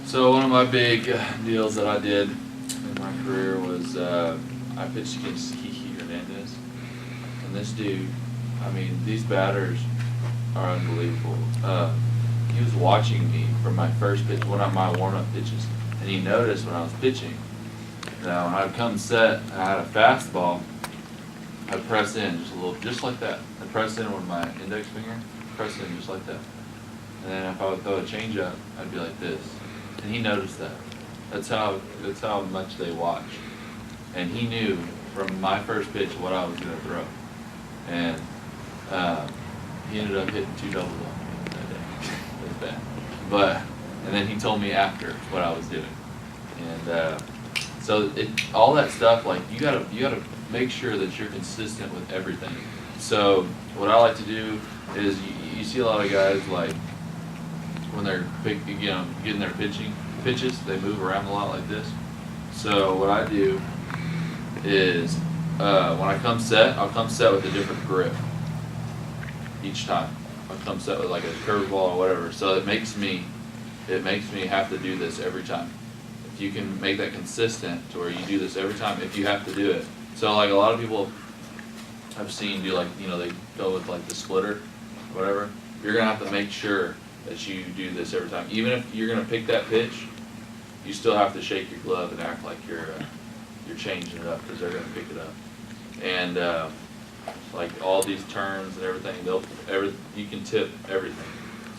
So one of my big deals that I did in my career was I pitched against Hernandez, and this dude, I mean, these batters are unbelievable. He was watching me from my first pitch, one of my warm-up pitches, and he noticed when I was pitching. Now when I'd come set, I had a fastball. I'd press in just a little, just like that. I'd press in with my index finger, press in just like that. And then if I would throw a changeup, I'd be like this. And he noticed that. That's how much they watch. And he knew from my first pitch what I was going to throw. And he ended up hitting 2 doubles on me that day. It was bad. But and then he told me after what I was doing. And so all that stuff, like you gotta make sure that you're consistent with everything. So what I like to do is you see a lot of guys like when they're getting their pitches, they move around a lot like this. So what I do is when I come set, I'll come set with a different grip each time. I'll come set with like a curveball or whatever. So it makes me have to do this every time. If you can make that consistent to where you do this every time, if you have to do it. So like a lot of people I've seen do, like, they go with like the splitter, whatever. You're gonna have to make sure that you do this every time. Even if you're gonna pick that pitch, you still have to shake your glove and act like you're changing it up, because they're gonna pick it up. And like all these terms and everything, you can tip everything.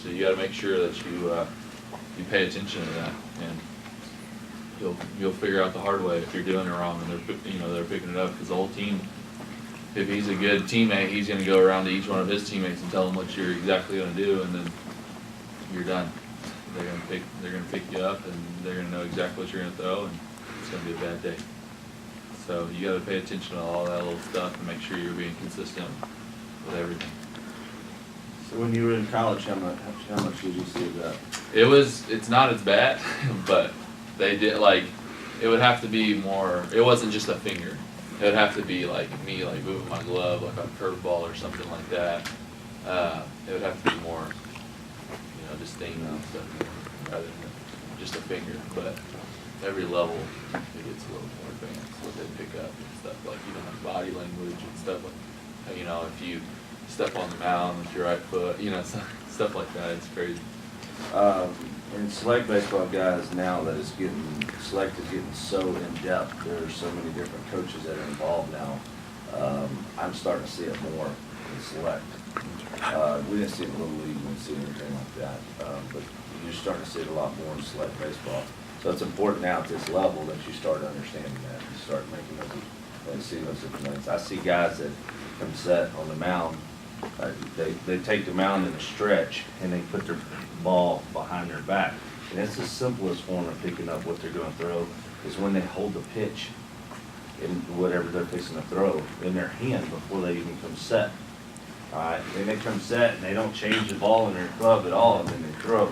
So you got to make sure that you pay attention to that, and you'll figure out the hard way if you're doing it wrong, and they're picking it up, because the whole team. If he's a good teammate, he's going to go around to each one of his teammates and tell them what you're exactly going to do, and then you're done. They're going to pick you up, and they're going to know exactly what you're going to throw, and it's going to be a bad day. So you got to pay attention to all that little stuff and make sure you're being consistent with everything. So when you were in college, how much did you see of that? It's not as bad, but they did, like, it would have to be more. It wasn't just a finger. It would have to be like me, like moving my glove, like on a curveball or something like that. It would have to be more, disdain and stuff, rather than just a finger. But every level, it gets a little more advanced, what they pick up and stuff, like like body language and stuff like, if you step on the mound with your right foot, stuff like that. It's crazy. And select baseball guys now that is select is getting so in depth. There's so many different coaches that are involved now. I'm starting to see it more in select. We didn't see it in Little League, we didn't see anything like that. But you're starting to see it a lot more in select baseball. So it's important now at this level that you start understanding that. You start making those, seeing those different things. I see guys that come set on the mound. They take the mound in a stretch and they put their ball behind their back. And it's the simplest form of picking up what they're going to throw is when they hold the pitch in whatever they're fixing to throw in their hand before they even come set. All right, then they come set and they don't change the ball in their glove at all, and then they throw.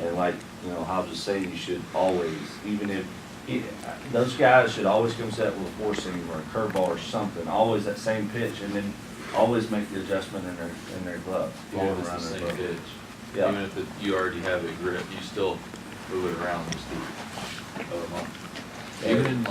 And like Hobbs was saying, you should always, even if those guys should always come set with a four seam or a curveball or something, always that same pitch, and then always make the adjustment in their glove. Always the same pitch. Yeah. Even if you already have a grip, you still move it around just to throw them off. Even in